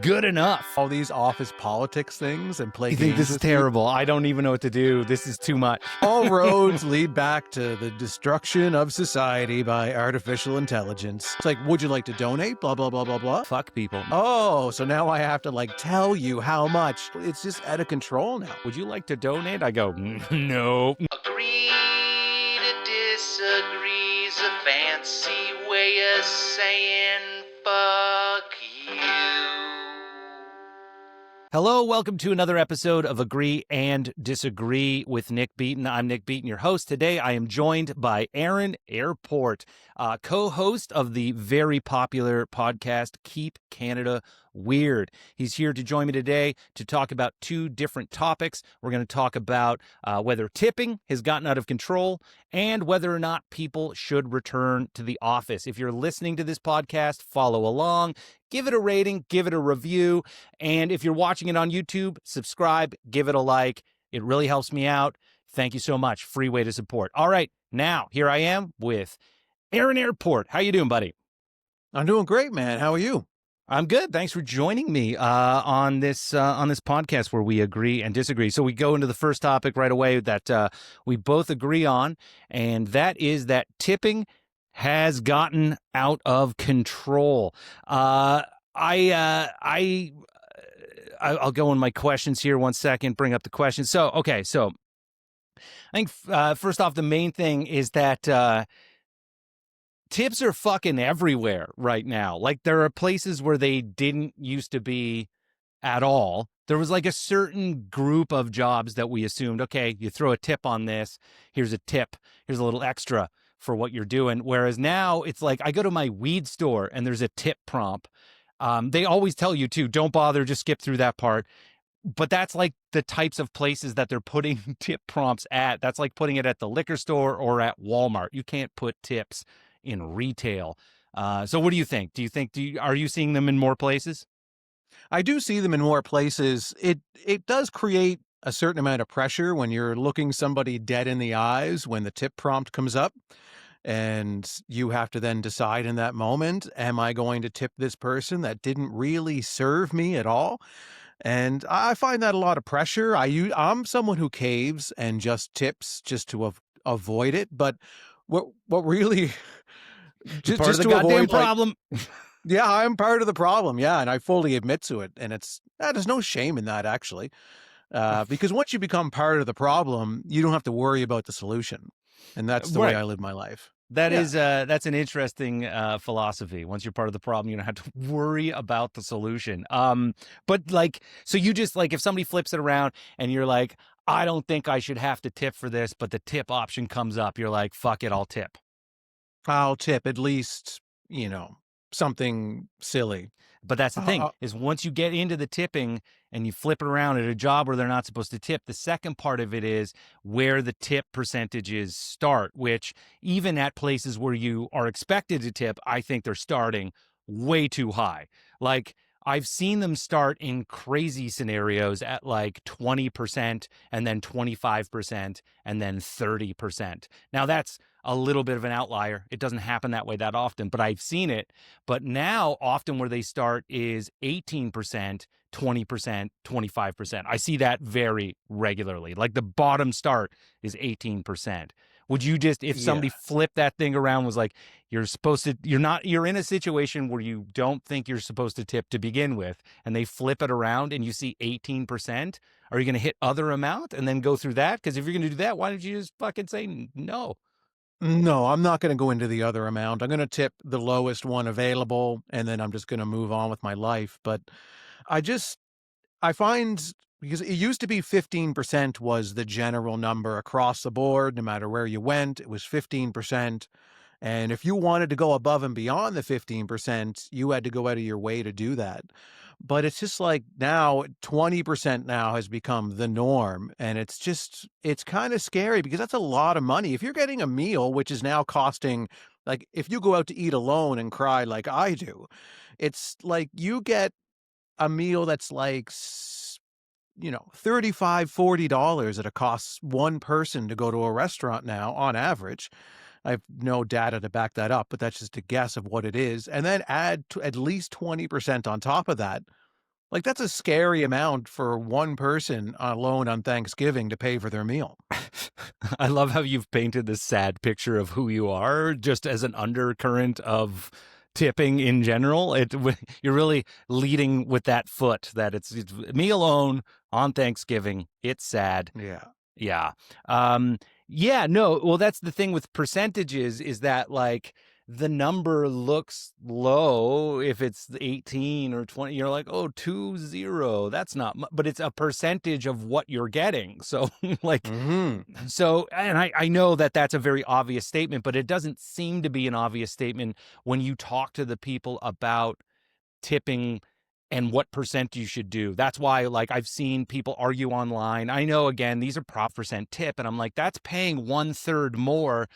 good enough. All these office politics things and play You games think this is with you. terrible? I don't even know what to do. This is too much. All roads lead back to the destruction of society by artificial intelligence. It's like, would you like to donate? Blah, blah, blah, blah, blah. Fuck people. Oh, so now I have to tell you how much. It's just out of control now. Would you like to donate? I go, no. Agree to disagree's a fancy way of saying fuck you. Hello, welcome to another episode of Agree and Disagree with Nick Beaton. I'm Nick Beaton, your host. Today, I am joined by Aaron Airport, co-host of the very popular podcast, Keep Canada Weird. He's here to join me today to talk about two different topics. We're going to talk about whether tipping has gotten out of control and whether or not people should return to the office. If you're listening to this podcast, follow along. Give it a rating, give it a review, and if you're watching it on YouTube, subscribe, give it a like. It really helps me out. Thank you so much. Free way to support. All right, now here I am with Aaron Airport. How you doing, buddy? I'm doing great, man. How are you? I'm good. Thanks for joining me on this podcast where we agree and disagree. So we go into the first topic right away that we both agree on, and that is that tipping has gotten out of control. I'll go in my questions here 1 second, bring up the questions. So I think first off, the main thing is that tips are fucking everywhere right now. Like, there are places where they didn't used to be at all. There was a certain group of jobs that we assumed, okay, you throw a tip on this, here's a tip, here's a little extra for what you're doing. Whereas now it's like, I go to my weed store and there's a tip prompt. They always tell you to, don't bother, just skip through that part. But that's like the types of places that they're putting tip prompts at. That's like putting it at the liquor store or at Walmart. You can't put tips in retail. So what do you think? Are you seeing them in more places? I do see them in more places. It does create a certain amount of pressure when you're looking somebody dead in the eyes when the tip prompt comes up. And you have to then decide in that moment, am I going to tip this person that didn't really serve me at all? And I find that a lot of pressure. I'm someone who caves and just tips just to avoid it. But what really just part of the goddamn problem. Yeah, I'm part of the problem. Yeah, and I fully admit to it. And there's no shame in that, actually, because once you become part of the problem, you don't have to worry about the solution. And that's the way I live my life. That's an interesting philosophy. Once you're part of the problem, you don't have to worry about the solution. But so you just if somebody flips it around and you're like, I don't think I should have to tip for this, but the tip option comes up, you're like, fuck it, I'll tip. I'll tip at least, something silly. But that's the thing, is once you get into the tipping and you flip it around at a job where they're not supposed to tip, the second part of it is where the tip percentages start, which even at places where you are expected to tip, I think they're starting way too high. I've seen them start in crazy scenarios at 20% and then 25% and then 30%. Now that's a little bit of an outlier. It doesn't happen that way that often, but I've seen it. But now often where they start is 18%, 20%, 25%. I see that very regularly. The bottom start is 18%. Would you if somebody flipped that thing around, was like, you're in a situation where you don't think you're supposed to tip to begin with, and they flip it around and you see 18%, are you going to hit other amount and then go through that? Because if you're going to do that, why don't you just fucking say no? No, I'm not going to go into the other amount. I'm going to tip the lowest one available, and then I'm just going to move on with my life. But I find, because it used to be 15% was the general number across the board, no matter where you went, it was 15%. And if you wanted to go above and beyond the 15%, you had to go out of your way to do that. But it's just now 20% now has become the norm. And it's kind of scary because that's a lot of money. If you're getting a meal, which is now costing, if you go out to eat alone and cry like I do, it's you get a meal that's $35, $40 that it costs one person to go to a restaurant now on average. I have no data to back that up, but that's just a guess of what it is. And then add at least 20% on top of that. Like, that's a scary amount for one person alone on Thanksgiving to pay for their meal. I love how you've painted this sad picture of who you are just as an undercurrent of tipping in general. You're really leading with that foot that it's me alone on Thanksgiving. It's sad. Yeah. Yeah. Um, yeah, no, well, that's the thing with percentages is that like the number looks low if it's 18 or 20. You're like, oh, 20. That's not much, but it's a percentage of what you're getting. So like, Mhm. so, and I know that that's a very obvious statement, but it doesn't seem to be an obvious statement when you talk to the people about tipping and what percent you should do. That's why, like, I've seen people argue online. I know, again, these are prop percent tip, and I'm like, that's paying 1/3 more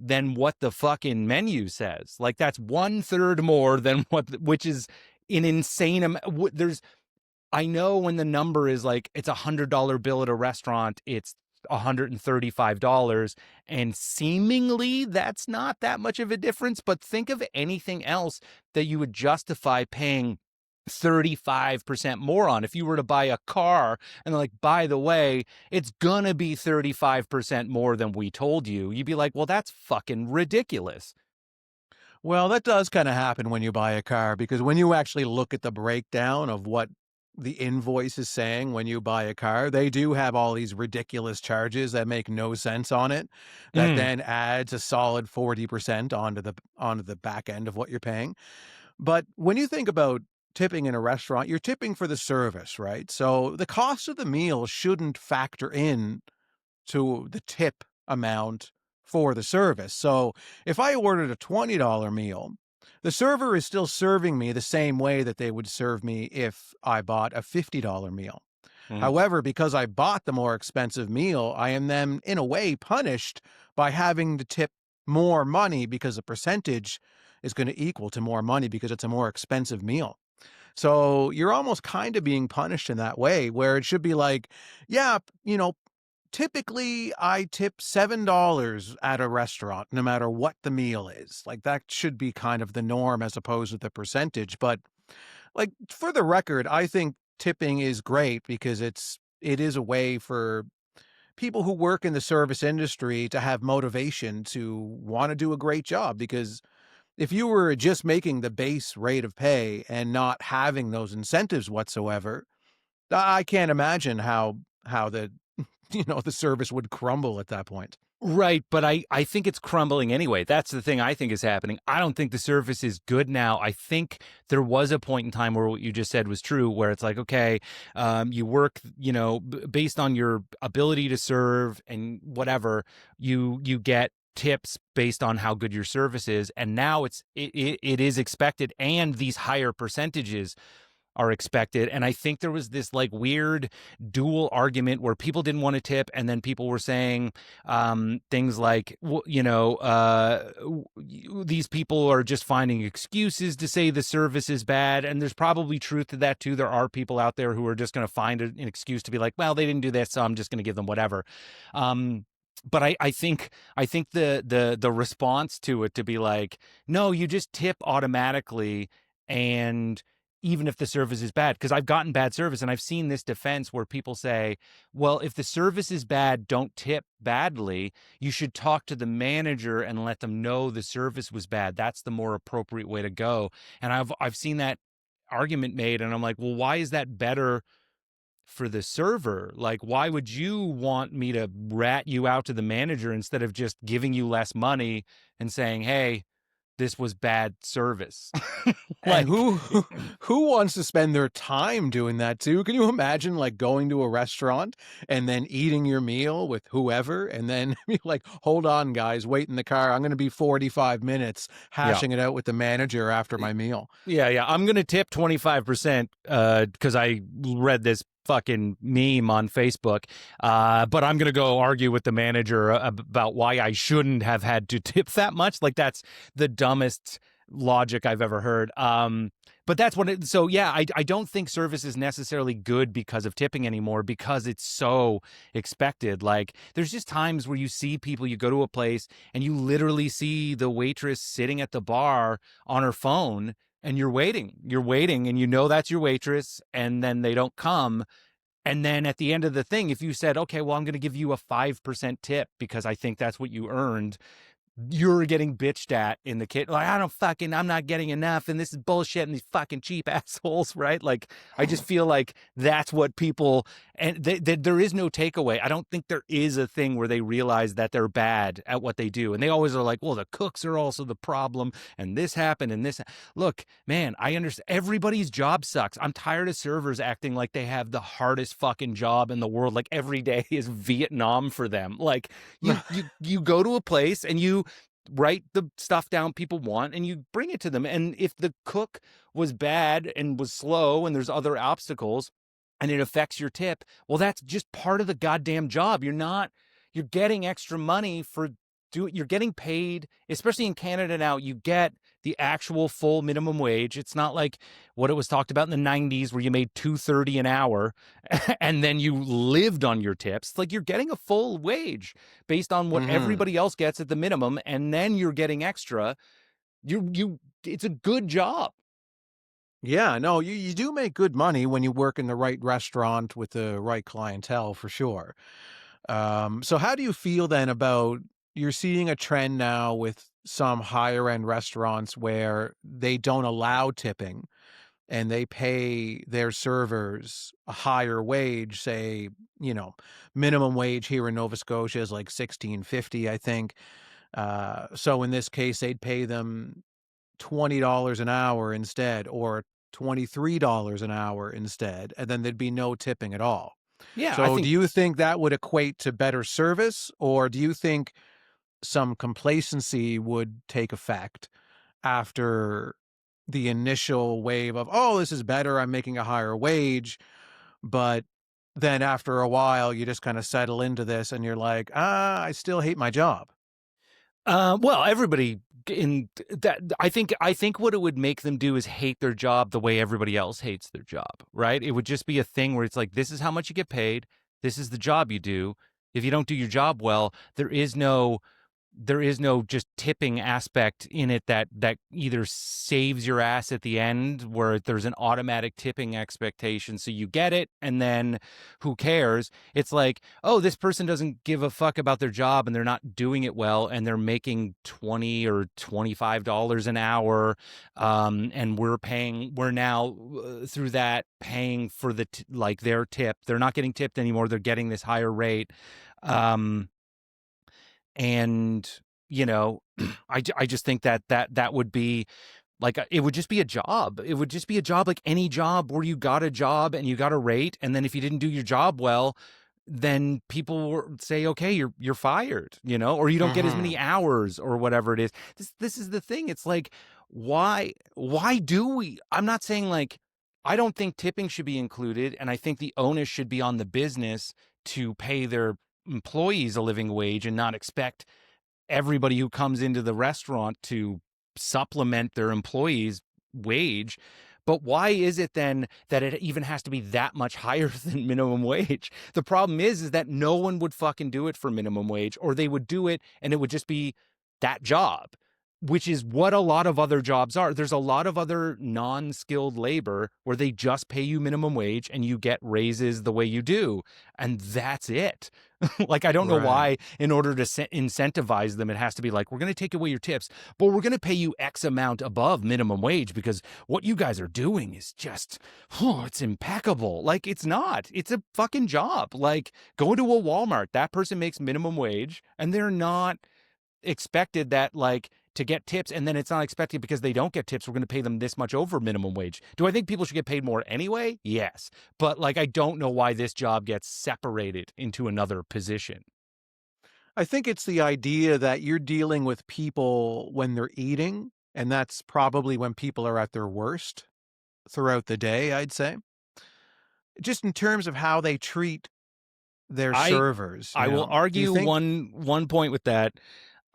than what the fucking menu says. Like, that's 1/3 more than which is an insane amount. I know when the number is like it's $100 bill at a restaurant, it's $135, and seemingly that's not that much of a difference. But think of anything else that you would justify paying 35% more on. If you were to buy a car and like, by the way, it's gonna be 35% more than we told you, you'd be like, well, that's fucking ridiculous. Well, that does kinda happen when you buy a car, because when you actually look at the breakdown of what the invoice is saying when you buy a car, they do have all these ridiculous charges that make no sense on it, that Mm. then adds a solid 40% onto the back end of what you're paying. But when you think about tipping in a restaurant, you're tipping for the service, right? So the cost of the meal shouldn't factor in to the tip amount for the service. So if I ordered a $20 meal, the server is still serving me the same way that they would serve me if I bought a $50 meal. Mm. However, because I bought the more expensive meal, I am then, in a way, punished by having to tip more money because the percentage is going to equal to more money because it's a more expensive meal. So you're almost kind of being punished in that way, where it should be like, yeah, typically I tip $7 at a restaurant, no matter what the meal is. Like, that should be kind of the norm as opposed to the percentage. But like, for the record, I think tipping is great because it is a way for people who work in the service industry to have motivation to want to do a great job. Because if you were just making the base rate of pay and not having those incentives whatsoever, I can't imagine how the the service would crumble at that point. Right, but I think it's crumbling anyway. That's the thing I think is happening. I don't think the service is good now. I think there was a point in time where what you just said was true, where it's like, okay, you work, based on your ability to serve and whatever, you get tips based on how good your service is, and now it is expected, and these higher percentages are expected. And I think there was this like weird dual argument where people didn't want to tip, and then people were saying things like, these people are just finding excuses to say the service is bad. And there's probably truth to that too. There are people out there who are just going to find an excuse to be like, well, they didn't do this, so I'm just going to give them whatever. But I think the response to it to be like, no, you just tip automatically, and even if the service is bad, because I've gotten bad service and I've seen this defense where people say, well, if the service is bad, don't tip badly. You should talk to the manager and let them know the service was bad. That's the more appropriate way to go. And I've seen that argument made, and I'm like, well, why is that better for the server? Like, why would you want me to rat you out to the manager instead of just giving you less money and saying, hey, this was bad service? And Like, who wants to spend their time doing that too? Can you imagine like going to a restaurant and then eating your meal with whoever and then be like, hold on, guys, wait in the car. I'm going to be 45 minutes yeah. hashing it out with the manager after my meal. Yeah. I'm going to tip 25% because I read this fucking meme on Facebook. But I'm going to go argue with the manager about why I shouldn't have had to tip that much. Like, that's the dumbest logic I've ever heard. But that's what so yeah, I don't think service is necessarily good because of tipping anymore, because it's so expected. Like, there's just times where you see people, you go to a place and you literally see the waitress sitting at the bar on her phone, and you're waiting, and you know that's your waitress, and then they don't come. And then at the end of the thing, if you said, okay, well, I'm going to give you a 5% tip because I think that's what you earned, you're getting bitched at in the kid. Like, I'm not getting enough. And this is bullshit. And these fucking cheap assholes, right? Like, I just feel like that's what people, and there is no takeaway. I don't think there is a thing where they realize that they're bad at what they do. And they always are like, well, the cooks are also the problem. And this happened. And this, look, man, I understand everybody's job sucks. I'm tired of servers acting like they have the hardest fucking job in the world. Like every day is Vietnam for them. Like you go to a place and you write the stuff down people want and you bring it to them. And if the cook was bad and was slow and there's other obstacles and it affects your tip, well, that's just part of the goddamn job. You're getting extra money for you're getting paid, especially in Canada now, you get the actual full minimum wage. It's not like what it was talked about in the 90s where you made $2.30 an hour and then you lived on your tips. Like you're getting a full wage based on what everybody else gets at the minimum, and then you're getting extra. It's a good job. Yeah, no, you do make good money when you work in the right restaurant with the right clientele, for sure. So how do you feel then about you're seeing a trend now with some higher end restaurants where they don't allow tipping and they pay their servers a higher wage, say, minimum wage here in Nova Scotia is like 16.50, I think. So in this case, they'd pay them $20 an hour instead, or $23 an hour instead, and then there'd be no tipping at all. Yeah, I So do think you think that would equate to better service, or do you think some complacency would take effect after the initial wave of, oh, this is better, I'm making a higher wage, but then after a while you just kind of settle into this and you're like, I still hate my job. well, everybody in that, I think what it would make them do is hate their job the way everybody else hates their job, right? It would just be a thing where it's like, this is how much you get paid. This is the job you do. If you don't do your job well, there is no just tipping aspect in it that either saves your ass at the end where there's an automatic tipping expectation, so you get it and then who cares. It's like, oh, this person doesn't give a fuck about their job and they're not doing it well and they're making $20 or $25 an hour, and we're now through that paying for like their tip. They're not getting tipped anymore, they're getting this higher rate. And I just think that would be like, it would just be a job. It would just be a job like any job where you got a job and you got a rate, and then if you didn't do your job well, then people would say, okay, you're fired, or you don't get as many hours or whatever it is. This is the thing. It's like, why do we? I'm not saying like, I don't think tipping should be included, and I think the onus should be on the business to pay their employees a living wage and not expect everybody who comes into the restaurant to supplement their employees' wage. But why is it then that it even has to be that much higher than minimum wage? The problem is that no one would fucking do it for minimum wage, or they would do it and it would just be that job, which is what a lot of other jobs are. There's a lot of other non-skilled labor where they just pay you minimum wage and you get raises the way you do. And that's it. Like, I don't know why, in order to incentivize them, it has to be like, we're going to take away your tips, but we're going to pay you X amount above minimum wage because what you guys are doing is just, it's impeccable. Like, it's not. It's a fucking job. Like, go to a Walmart. That person makes minimum wage and they're not expected that, like, to get tips, and then it's not expected because they don't get tips, we're going to pay them this much over minimum wage. Do I think people should get paid more anyway? Yes. But like, I don't know why this job gets separated into another position. I think it's the idea that you're dealing with people when they're eating, and that's probably when people are at their worst throughout the day, I'd say. Just in terms of how they treat their servers, I will Do you argue think? one point with that.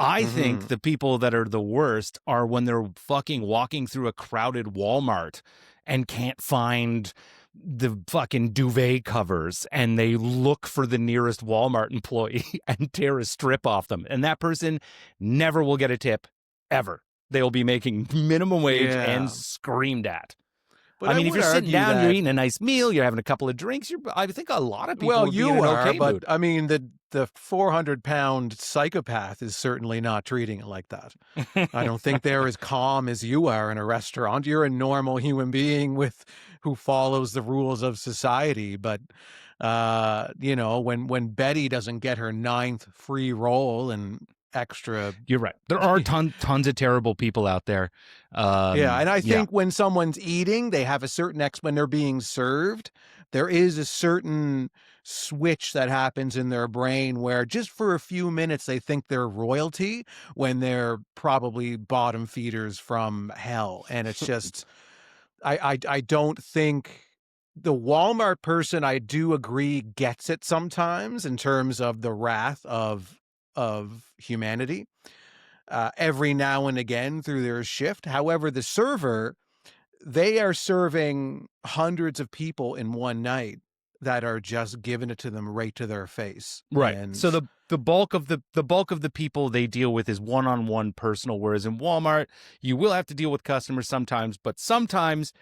I think the people that are the worst are when they're fucking walking through a crowded Walmart and can't find the fucking duvet covers, and they look for the nearest Walmart employee and tear a strip off them. And that person never will get a tip, ever. they'll be making minimum wage and Yeah. screamed at. But I I mean, if would you're sitting argue down, you're that, eating a nice meal, you're having a couple of drinks, I think a lot of people well, would be in you an are, okay but mood. I mean, the 400-pound psychopath is certainly not treating it like that. I don't think they're as calm as you are in a restaurant. You're a normal human being who follows the rules of society. But when Betty doesn't get her 9th free roll and extra, You're right. There are tons of terrible people out there. yeah, and I Yeah. think when someone's eating, they have a certain when they're being served, there is a certain switch that happens in their brain where just for a few minutes they think they're royalty when they're probably bottom feeders from hell. And it's just I don't think the Walmart person, I do agree, gets it sometimes in terms of the wrath of humanity every now and again through their shift. However, the server, they are serving hundreds of people in one night that are just giving it to them right to their face. Right. And So the bulk of the people they deal with is one-on-one personal, whereas in Walmart, you will have to deal with customers sometimes, but sometimes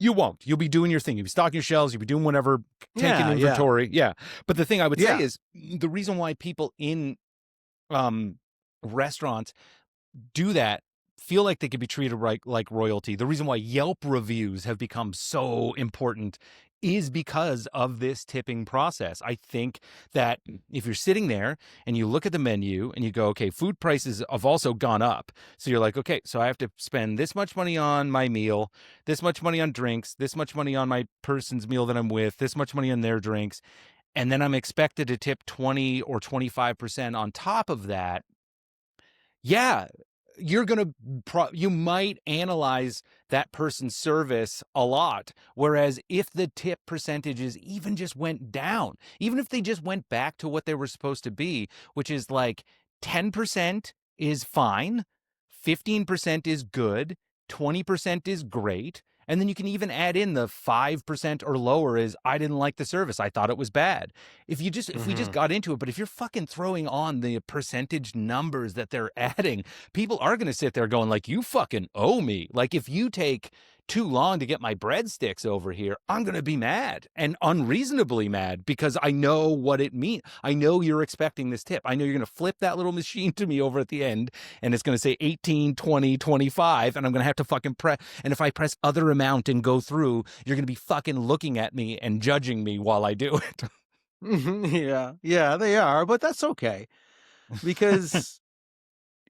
you won't. You'll be doing your thing. You'll be stocking your shelves. You'll be doing whatever, taking yeah, inventory. Yeah. But the thing I would say yeah, is the reason why people in restaurants do that feel like they could be treated right like royalty. The reason why Yelp reviews have become so important is because of this tipping process. I think that if you're sitting there and you look at the menu and you go, okay, food prices have also gone up. So you're like, okay, so I have to spend this much money on my meal, this much money on drinks, this much money on my person's meal that I'm with, this much money on their drinks. And then I'm expected to tip 20 or 25% on top of that. Yeah, you might analyze that person's service a lot. Whereas if the tip percentages even just went down, even if they just went back to what they were supposed to be, which is like 10% is fine, 15% is good, 20% is great. And then you can even add in the 5% or lower is I didn't like the service. I thought it was bad. If we just got into it, but if you're fucking throwing on the percentage numbers that they're adding, people are going to sit there going like, you fucking owe me. Like if you take too long to get my breadsticks over here, I'm going to be mad and unreasonably mad because I know what it means. I know you're expecting this tip. I know you're going to flip that little machine to me over at the end and it's going to say 18, 20, 25 and I'm going to have to fucking press. And if I press other amount and go through, you're going to be fucking looking at me and judging me while I do it. yeah, they are, but that's okay because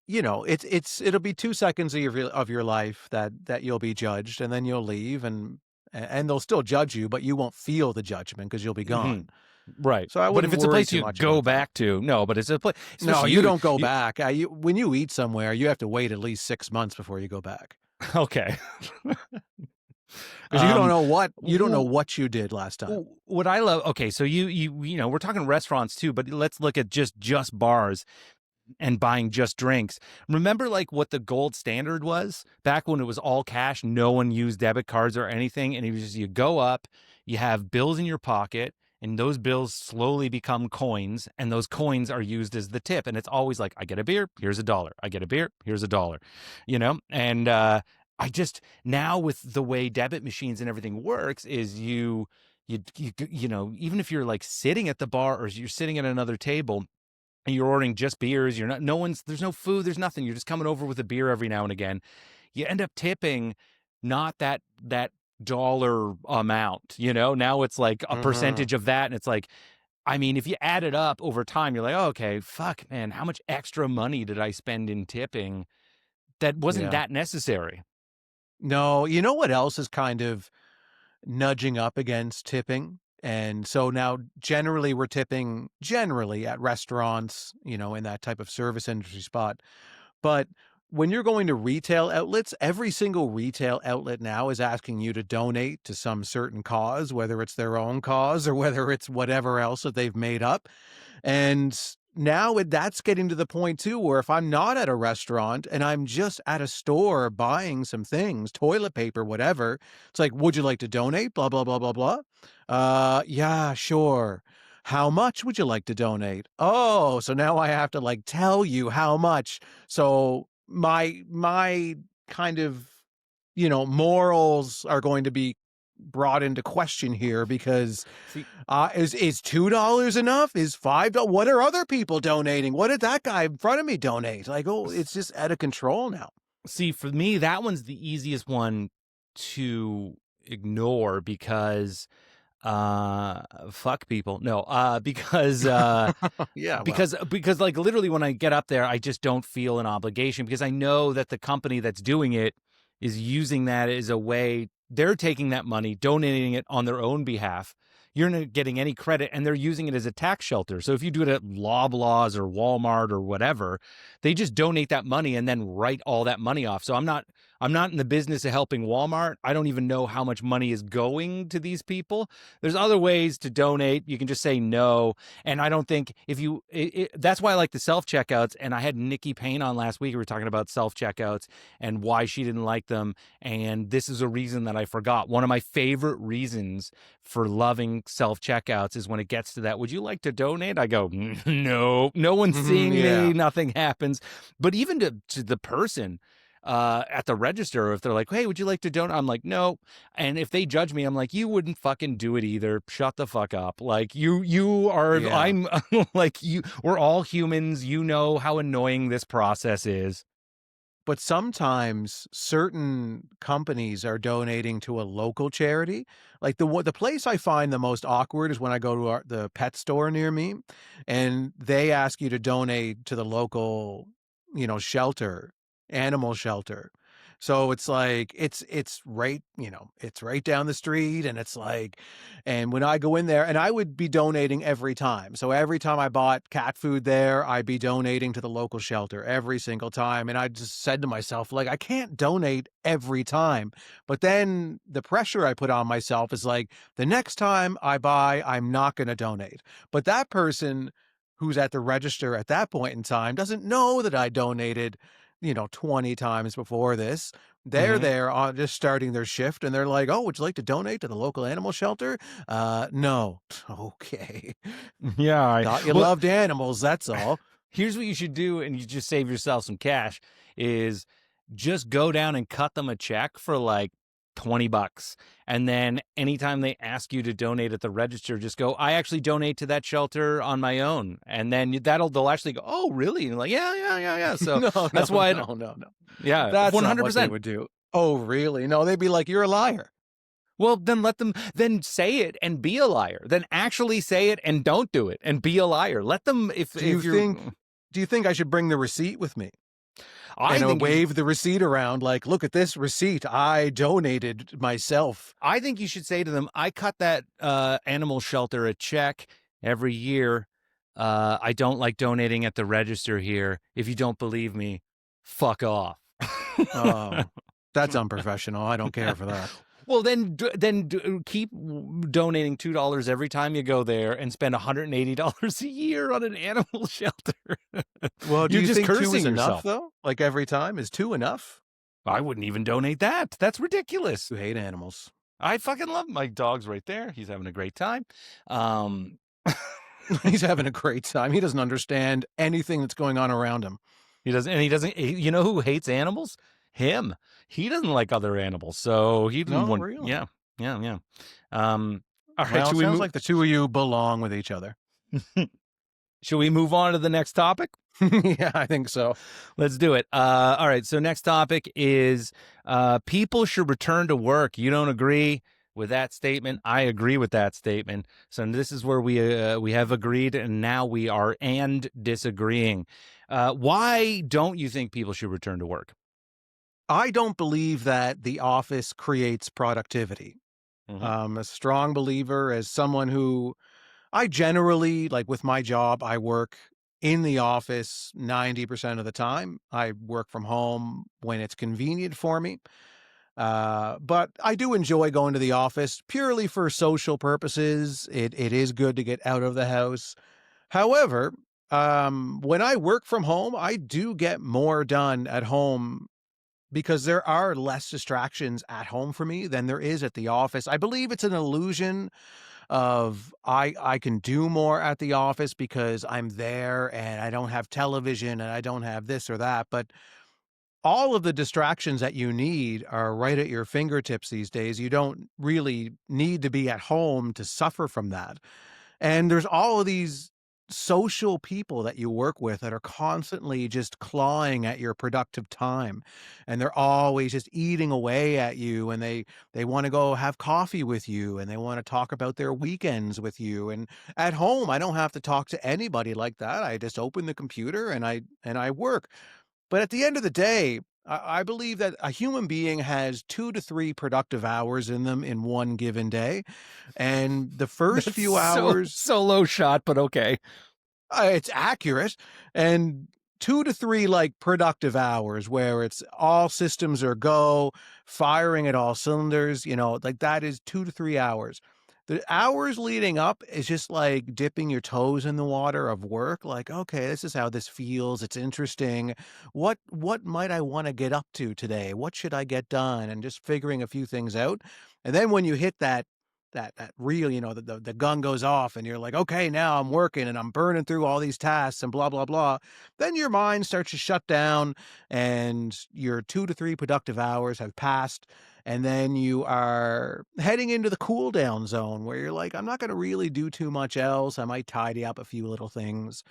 it'll be 2 seconds of your life that you'll be judged, and then you'll leave, and they'll still judge you, but you won't feel the judgment because you'll be gone. Right. So I But if wouldn't it's a worry place too you much go about that. back to, no, but it's a place. No, you don't go back. When you eat somewhere, you have to wait at least 6 months before you go back Okay. because you don't know what you did last time. What I love, okay, so we're talking restaurants too, but let's look at just bars and buying just drinks. Remember like what the gold standard was back when it was all cash, no one used debit cards or anything, and it was just you go up, you have bills in your pocket, and those bills slowly become coins, and those coins are used as the tip, and it's always like I get a beer, here's $1. I get a beer, here's $1. And I just now with the way debit machines and everything works is you even if you're like sitting at the bar or you're sitting at another table and you're ordering just beers, there's no food, there's nothing. You're just coming over with a beer every now and again. You end up tipping not that dollar amount, now it's like a percentage of that. And it's like, I mean, if you add it up over time, you're like, oh, okay, fuck, man, how much extra money did I spend in tipping that wasn't that necessary? No, you know what else is kind of nudging up against tipping? And so now generally we're tipping at restaurants, in that type of service industry spot. But when you're going to retail outlets, every single retail outlet now is asking you to donate to some certain cause, whether it's their own cause or whether it's whatever else that they've made up. And now that's getting to the point too, where if I'm not at a restaurant and I'm just at a store buying some things, toilet paper, whatever, it's like, would you like to donate? Blah, blah, blah, blah, blah. Yeah, sure. How much would you like to donate? Oh, so now I have to like tell you how much. So my kind of, morals are going to be brought into question here because See, is $2 enough? Is $5? What are other people donating? What did that guy in front of me donate? Like, oh, it's just out of control now. See, for me, that one's the easiest one to ignore because fuck people. No, Yeah, well, because like literally when I get up there, I just don't feel an obligation because I know that the company that's doing it is using that as a way. They're taking that money, donating it on their own behalf. You're not getting any credit, and they're using it as a tax shelter. So if you do it at Loblaws or Walmart or whatever, they just donate that money and then write all that money off. So I'm not in the business of helping Walmart. I don't even know how much money is going to these people. There's other ways to donate. You can just say no. And I don't think if you, that's why I like the self checkouts. And I had Nikki Payne on last week. We were talking about self checkouts and why she didn't like them. And this is a reason that I forgot. One of my favorite reasons for loving self checkouts is when it gets to that, would you like to donate? I go, no, no one's seeing yeah. me. Nothing happens. But even to the person, at the register, if they're like, hey, would you like to donate? I'm like, no. And if they judge me, I'm like, you wouldn't fucking do it either. Shut the fuck up. Like you are, Yeah. I'm like we're all humans. You know how annoying this process is. But sometimes certain companies are donating to a local charity. Like the place I find the most awkward is when I go to the pet store near me, and they ask you to donate to the local, shelter, animal shelter. So it's like it's right, it's right down the street, and it's like, and when I go in there, and I would be donating every time. So every time I bought cat food there, I'd be donating to the local shelter every single time. And I just said to myself, like, I can't donate every time. But then the pressure I put on myself is like, the next time I buy, I'm not going to donate. But that person who's at the register at that point in time doesn't know that I donated, 20 times before this. They're Mm-hmm. there on just starting their shift, and they're like, "Oh, would you like to donate to the local animal shelter?" No. Okay. Yeah. Thought you Well, loved animals, that's all. here's what you should do, and you just save yourself some cash, is just go down and cut them a check for like $20. And then anytime they ask you to donate at the register, just go, I actually donate to that shelter on my own. And then they'll actually go, oh, really? And you're like, yeah, yeah, yeah, yeah. So No, that's no, why, no, no, no. yeah, That's not what they 100%. would do. Oh, really? No, they'd be like, "You're a liar." Well, then then say it and be a liar. Then actually say it and don't do it and be a liar. Let them, Do you if you're, think do you think I should bring the receipt with me? I And think you wave the receipt around like, "Look at this receipt. I donated myself." I think you should say to them, I cut that animal shelter a check every year. I don't like donating at the register here. If you don't believe me, fuck off. Oh, that's unprofessional. I don't care for that. Well, then keep donating $2 every time you go there and spend $180 a year on an animal shelter. Well, do You're you just think 2 cursing is enough, yourself. though? Like, every time? Is 2 enough? I wouldn't even donate that. That's ridiculous. You hate animals. I fucking love my dog's right there. He's having a great time. Um, He's having a great time. He doesn't understand anything that's going on around him. he doesn't, and he doesn't. You know who hates animals? Him. He doesn't like other animals, so he didn't No, want. really? Yeah, yeah, yeah. All right, Well, it should we sounds move? like the 2 of you belong with each other. Should we move on to the next topic? Yeah, I think so. Let's do it. All right. So next topic is people should return to work. You don't agree with that statement? I agree with that statement. So this is where we have agreed, and now we are and disagreeing. Why don't you think people should return to work? I don't believe that the office creates productivity. Mhm. I'm a strong believer as someone who I generally, like with my job, I work in the office 90% of the time. I work from home when it's convenient for me. But I do enjoy going to the office purely for social purposes. It is good to get out of the house. However, when I work from home, I do get more done at home because there are less distractions at home for me than there is at the office. I believe it's an illusion of I can do more at the office because I'm there and I don't have television and I don't have this or that, but all of the distractions that you need are right at your fingertips these days. You don't really need to be at home to suffer from that. And there's all of these social people that you work with that are constantly just clawing at your productive time. And they're always just eating away at you, and they want to go have coffee with you, and they want to talk about their weekends with you. And at home, I don't have to talk to anybody like that. I just open the computer and I work. But at the end of the day, I believe that a human being has 2 to 3 productive hours in them in one given day, and the first That's few so hours, low shot, but okay. it's accurate, and 2 to 3, like, productive hours where it's all systems are go, firing at all cylinders, like, that is 2 to 3 hours. The hours leading up is just like dipping your toes in the water of work, like, "Okay, this is how this feels, it's interesting. What might I wanna get up to today? What should I get done?" And just figuring a few things out, and then when you hit that reel, the gun goes off and you're like, "Okay, now I'm working and I'm burning through all these tasks and blah, blah, blah." Then your mind starts to shut down and your 2 to 3 productive hours have passed, and then you are heading into the cool down zone where you're like, "I'm not gonna really do too much else. I might tidy up a few little things."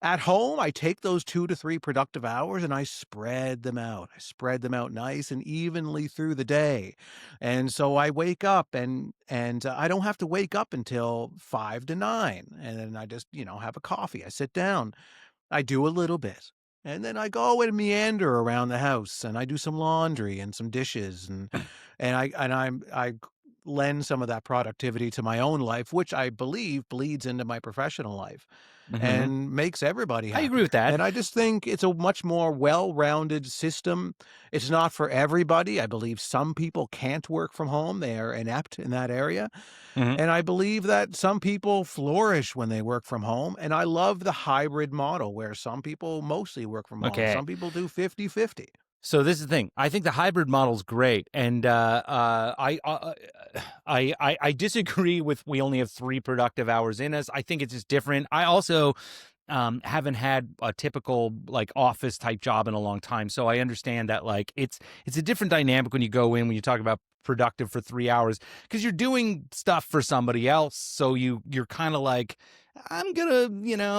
At home, I take those 2 to 3 productive hours and I spread them out. I spread them out nice and evenly through the day. And so I wake up and I don't have to wake up until 5 to 9, and then I just, have a coffee. I sit down. I do a little bit. And then I go and meander around the house, and I do some laundry and some dishes, and I lend some of that productivity to my own life, which I believe bleeds into my professional life Hmm. and makes everybody I agree with happier. that. And I just think it's a much more well-rounded system. It's not for everybody. I believe some people can't work from home. They are inept in that area. Hmm. And I believe that some people flourish when they work from home. And I love the hybrid model where some people mostly work from home. Okay. Some people do 50-50. So this is the thing. I think the hybrid model's great, and I disagree with we only have 3 productive hours in us. I think it's just different. I also haven't had a typical like office type job in a long time, so I understand that like it's a different dynamic when you go in when you talk about productive for 3 hours because you're doing stuff for somebody else. So you're kind of like, I'm gonna,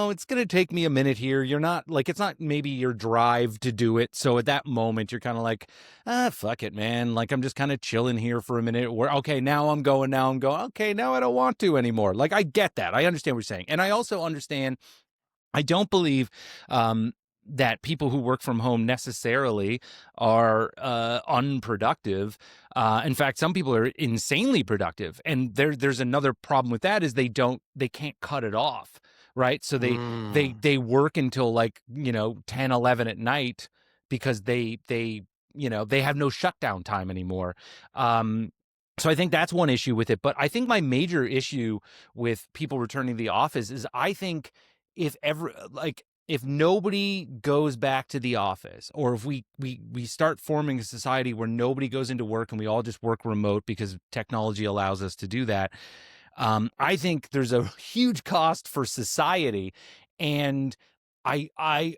it's gonna take me a minute here. You're not like, it's not maybe your drive to do it. So at that moment, you're kind of like, fuck it, man. Like, I'm just kind of chilling here for a minute. Or, okay, now I'm going. Okay, now I don't want to anymore. Like, I get that. I understand what you're saying. And I also understand, I don't believe that people who work from home necessarily are unproductive. In fact, some people are insanely productive, and there's another problem with that is they can't cut it off, right? So Mm. they work until like 10, 11 at night because they have no shutdown time anymore. So I think that's one issue with it. But I think my major issue with people returning to the office is I think if nobody goes back to the office, or if we start forming a society where nobody goes into work and we all just work remote because technology allows us to do that, I think there's a huge cost for society. And I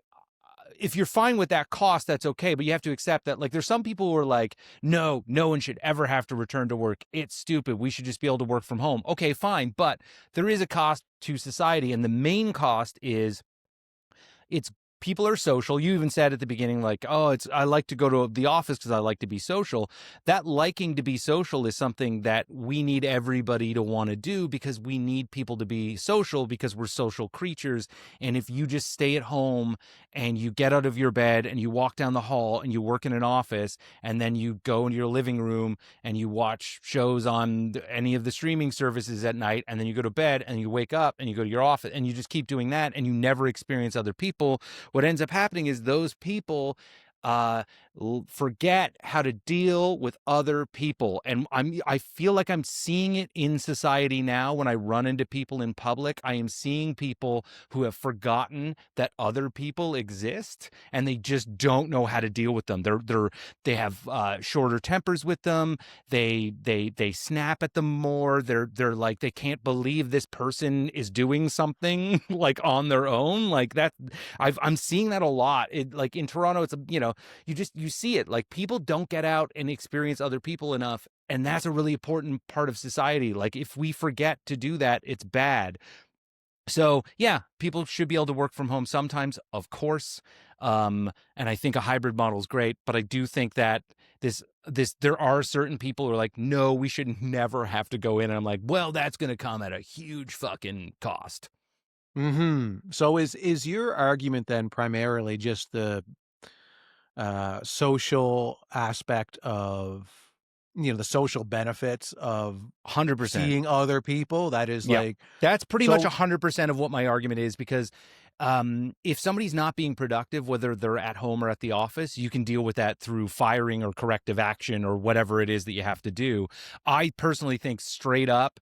if you're fine with that cost, that's okay. But you have to accept that, like, there's some people who are like, no one should ever have to return to work. It's stupid. We should just be able to work from home. Okay, fine. But there is a cost to society. And the main cost is it's people are social. You even said at the beginning, like, oh, I like to go to the office because I like to be social. That liking to be social is something that we need everybody to want to do because we need people to be social because we're social creatures. And if you just stay at home and you get out of your bed and you walk down the hall and you work in an office and then you go into your living room and you watch shows on any of the streaming services at night and then you go to bed and you wake up and you go to your office and you just keep doing that and you never experience other people, what ends up happening is those people uh, forget how to deal with other people. And I feel like I'm seeing it in society now when I run into people in public. I am seeing people who have forgotten that other people exist and they just don't know how to deal with them. They have shorter tempers with them. They snap at them more. They're like, they can't believe this person is doing something like on their own. Like that, I'm seeing that a lot. Like in Toronto, it's you see it, like people don't get out and experience other people enough, and that's a really important part of society. Like if we forget to do that, it's bad. So yeah, people should be able to work from home sometimes, of course. And I think a hybrid model is great, but I do think that there are certain people who are like, no, we should never have to go in. And I'm like, well, that's going to come at a huge fucking cost. So is your argument then primarily just the social aspect of, the social benefits of 100%. seeing other people? That is Yep. like, That's pretty much so 100% of what my argument is, because if somebody's not being productive, whether they're at home or at the office, you can deal with that through firing or corrective action or whatever it is that you have to do. I personally think straight up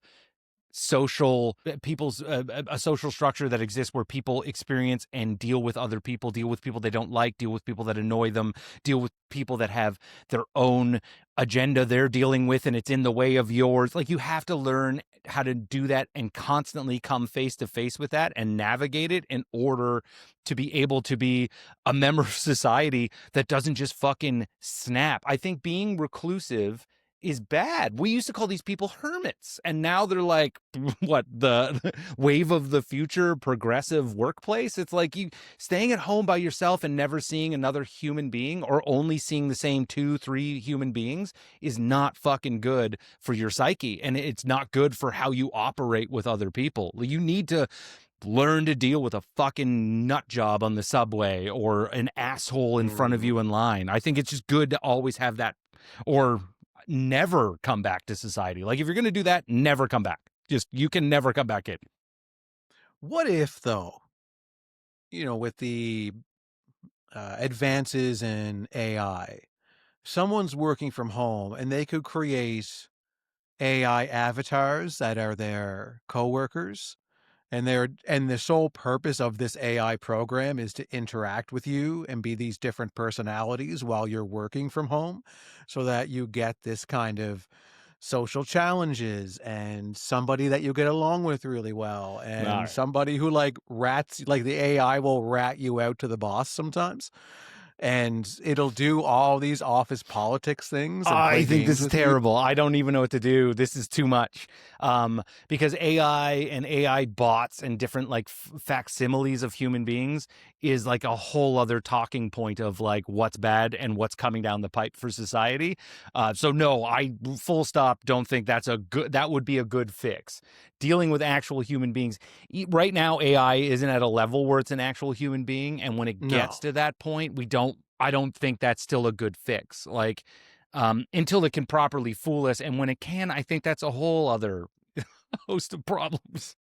social people's a social structure that exists where people experience and deal with other people, deal with people they don't like, deal with people that annoy them, deal with people that have their own agenda they're dealing with and it's in the way of yours. Like you have to learn how to do that and constantly come face to face with that and navigate it in order to be able to be a member of society that doesn't just fucking snap. I think being reclusive is bad. We used to call these people hermits, and now they're like, what, the wave of the future progressive workplace? It's like you staying at home by yourself and never seeing another human being, or only seeing the same 2-3 human beings, is not fucking good for your psyche, and it's not good for how you operate with other people. You need to learn to deal with a fucking nut job on the subway or an asshole in front of you in line. I think it's just good to always have that, or never come back to society. Like if you're going to do that, never come back. Just, you can never come back in. what if though, with the advances in AI, someone's working from home and they could create AI avatars that are their coworkers, and the sole purpose of this AI program is to interact with you and be these different personalities while you're working from home, so that you get this kind of social challenges and somebody that you get along with really well, and All right. somebody who like the AI will rat you out to the boss sometimes, and it'll do all these office politics things and play I think this games is with you. terrible. I don't even know what to do. This is too much. Because AI and AI bots and different like facsimiles of human beings is like a whole other talking point of like what's bad and what's coming down the pipe for society. So no, I full stop don't think that would be a good fix. Dealing with actual human beings right now, AI isn't at a level where it's an actual human being, and when it gets No. to that point, I don't think that's still a good fix. Like, until it can properly fool us. And when it can, I think that's a whole other host of problems.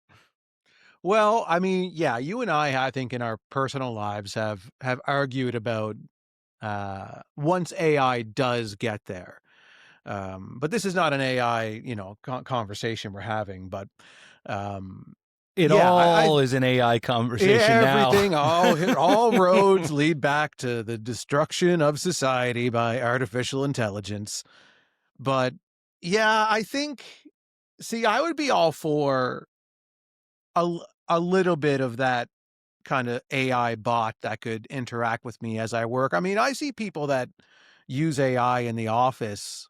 Well, I mean, yeah, you and I think in our personal lives have argued about once AI does get there. But this is not an AI, conversation we're having. But It yeah, all is an AI conversation now. everything, all roads lead back to the destruction of society by artificial intelligence. But yeah, I think, see, I would be all for a little bit of that kind of AI bot that could interact with me as I work. I mean, I see people that use AI in the office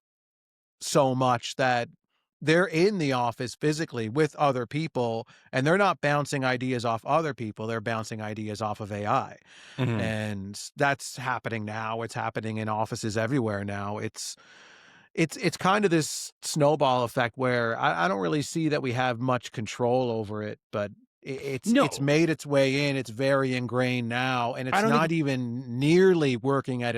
so much that they're in the office physically with other people, and they're not bouncing ideas off other people. They're bouncing ideas off of AI. Mhm. And that's happening now. It's happening in offices everywhere now. It's kind of this snowball effect where I don't really see that we have much control over it, but it's No, made its way in. It's very ingrained now, and I it's don't think. not even nearly working at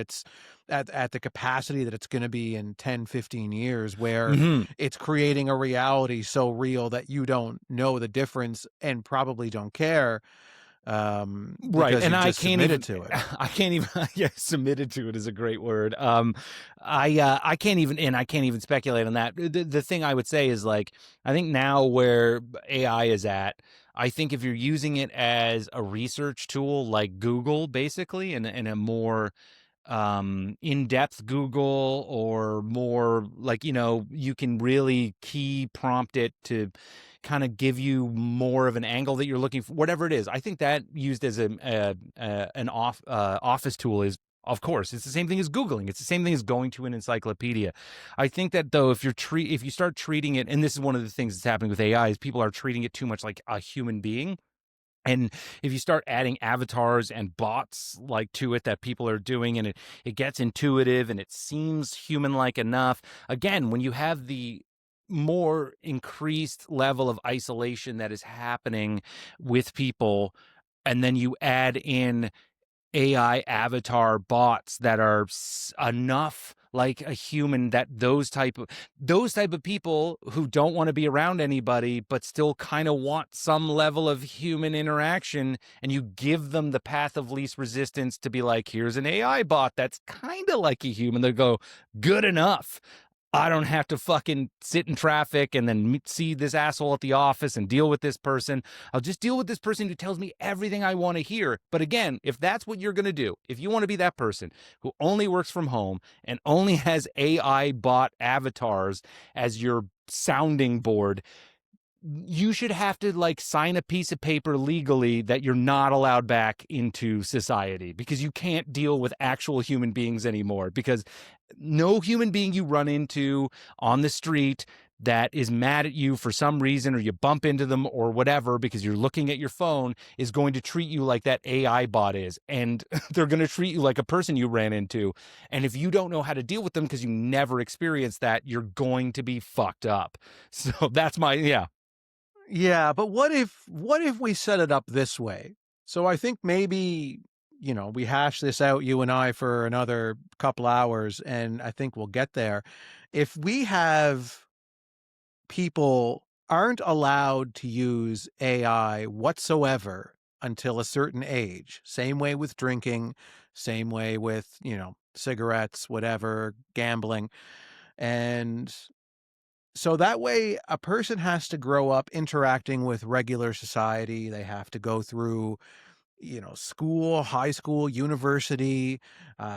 at the capacity that it's going to be in 10, 15 years, where Mhm. it's creating a reality so real that you don't know the difference and probably don't care, Right, because and you've I just can't submitted even. to it. I can't even. Yeah, submitted to it is a great word. I can't even, and I can't even speculate on that. The thing I would say is like, I think now where AI is at, I think if you're using it as a research tool like Google, basically, in a more in-depth Google, or more like, you can really key prompt it to kind of give you more of an angle that you're looking for, whatever it is. I think that used as an office tool is of course. It's the same thing as Googling. It's the same thing as going to an encyclopedia. I think that, though, if you start treating it, and this is one of the things that's happening with AI, is people are treating it too much like a human being. And if you start adding avatars and bots like to it that people are doing, and it gets intuitive and it seems human-like enough, again, when you have the more increased level of isolation that is happening with people, and then you add in AI avatar bots that are enough like a human, that those type of people who don't want to be around anybody but still kind of want some level of human interaction, and you give them the path of least resistance to be like, here's an AI bot that's kind of like a human. They go, good enough. I don't have to fucking sit in traffic and then see this asshole at the office and deal with this person. I'll just deal with this person who tells me everything I want to hear. But again, if that's what you're going to do, if you want to be that person who only works from home and only has AI bot avatars as your sounding board, you should have to like sign a piece of paper legally that you're not allowed back into society, because you can't deal with actual human beings anymore. Because no human being you run into on the street that is mad at you for some reason, or you bump into them or whatever because you're looking at your phone, is going to treat you like that AI bot is. And they're going to treat you like a person you ran into. And if you don't know how to deal with them because you never experienced that, you're going to be fucked up. So that's my, yeah. Yeah, but what if we set it up this way? So I think maybe, we hash this out, you and I, for another couple hours, and I think we'll get there. If we have people aren't allowed to use AI whatsoever until a certain age, same way with drinking, same way with, cigarettes, whatever, gambling. And so that way, a person has to grow up interacting with regular society. They have to go through, school, high school, university,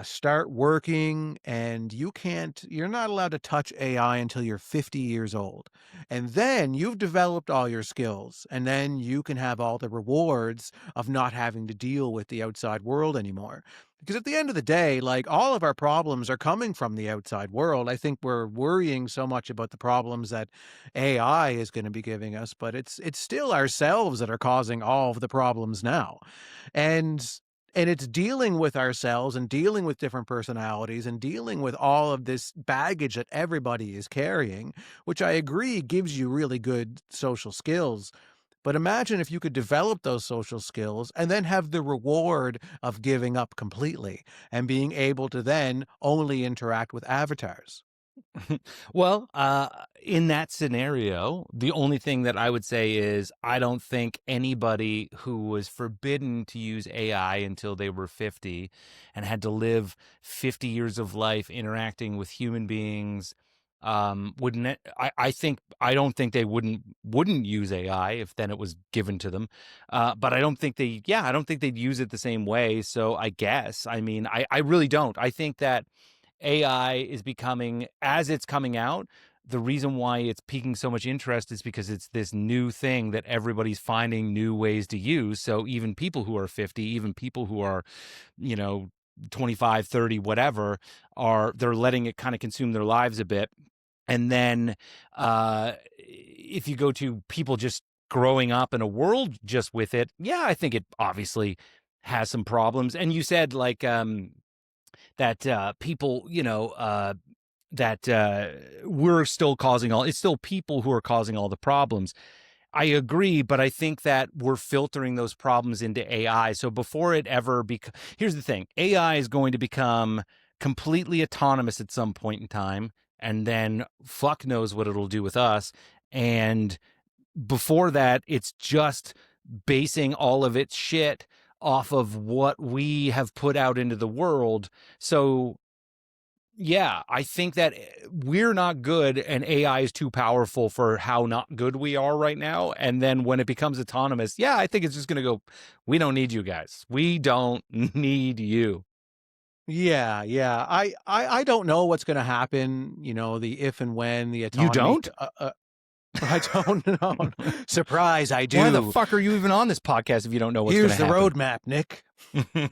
start working, and you're not allowed to touch AI until you're 50 years old. And then you've developed all your skills, and then you can have all the rewards of not having to deal with the outside world anymore. Because at the end of the day, like, all of our problems are coming from the outside world. I think we're worrying so much about the problems that AI is going to be giving us, but it's still ourselves that are causing all of the problems now. And it's dealing with ourselves and dealing with different personalities and dealing with all of this baggage that everybody is carrying, which I agree gives you really good social skills. But imagine if you could develop those social skills and then have the reward of giving up completely and being able to then only interact with avatars. Well, in that scenario, the only thing that I would say is I don't think anybody who was forbidden to use AI until they were 50 and had to live 50 years of life interacting with human beings wouldn't. I don't think they wouldn't use AI if then it was given to them. But I don't think I don't think they'd use it the same way. So I guess, I mean, I really don't. I think that AI is becoming, as it's coming out, the reason why it's piquing so much interest is because it's this new thing that everybody's finding new ways to use. So even people who are 50, even people who are, 25, 30, whatever, they're letting it kind of consume their lives a bit. And then if you go to people just growing up in a world just with it, yeah, I think it obviously has some problems. And you said like that people, that we're still causing it's still people who are causing all the problems. I agree, but I think that we're filtering those problems into AI. So before it ever here's the thing, AI is going to become completely autonomous at some point in time, and then fuck knows what it'll do with us. And before that, it's just basing all of its shit off of what we have put out into the world. So yeah, I think that we're not good and AI is too powerful for how not good we are right now. And then when it becomes autonomous, yeah, I think it's just going to go, we don't need you guys. We don't need you. Yeah, yeah. I don't know what's going to happen, the if and when the autonomy. You don't? I don't know. Surprise, I do. Why the fuck are you even on this podcast if you don't know what's going to happen? Here's the roadmap, Nick.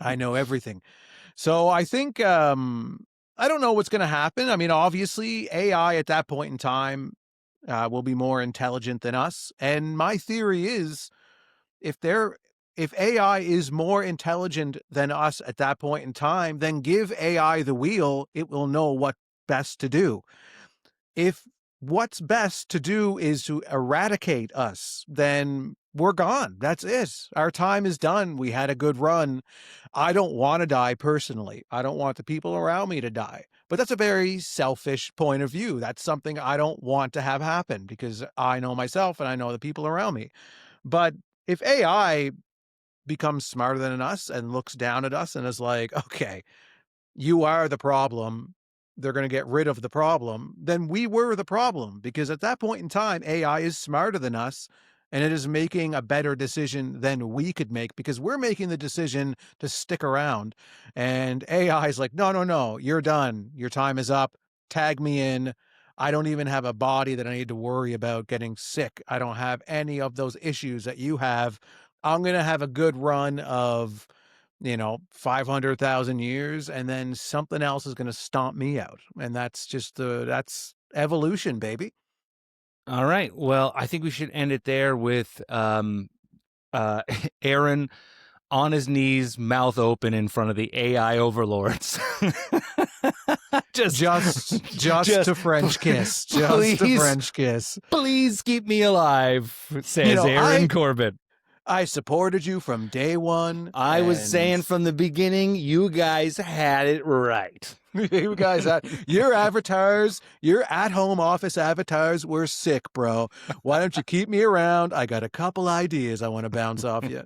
I know everything. So I think I don't know what's going to happen. I mean, obviously, AI at that point in time will be more intelligent than us. And my theory is, if they're if AI is more intelligent than us at that point in time, then give AI the wheel. It will know what best to do. If what's best to do is to eradicate us, then we're gone. That's it. Our time is done. We had a good run. I don't want to die personally. I don't want the people around me to die. But that's a very selfish point of view. That's something I don't want to have happen because I know myself and I know the people around me. But if AI becomes smarter than us and looks down at us and is like, okay, you are the problem, they're going to get rid of the problem, then we were the problem because at that point in time, AI is smarter than us and it is making a better decision than we could make because we're making the decision to stick around. And AI is like, no, no, no, you're done. Your time is up. Tag me in. I don't even have a body that I need to worry about getting sick. I don't have any of those issues that you have. I'm going to have a good run of 500,000 years, and then something else is going to stomp me out. And that's evolution, baby. All right. Well, I think we should end it there with Aaron on his knees, mouth open in front of the AI overlords. Just to French kiss. Just to French kiss. Please keep me alive, says Aaron Corbett. I supported you from day one. I was saying from the beginning, you guys had it right. You guys, your avatars, your at-home office avatars were sick, bro. Why don't you keep me around? I got a couple ideas I want to bounce off you.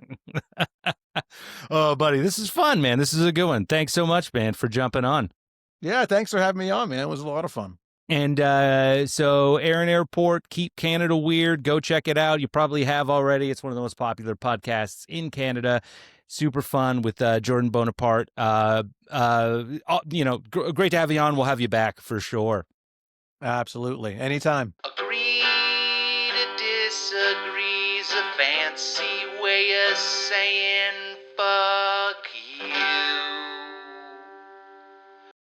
Oh, buddy, this is fun, man. This is a good one. Thanks so much, man, for jumping on. Yeah, thanks for having me on, man. It was a lot of fun. And so Aaron Airport, Keep Canada Weird. Go check it out. You probably have already. It's one of the most popular podcasts in Canada. Super fun with Jordan Bonaparte. Great to have you on. We'll have you back for sure. Absolutely. Anytime. Agree to disagree's a fancy way of saying fuck.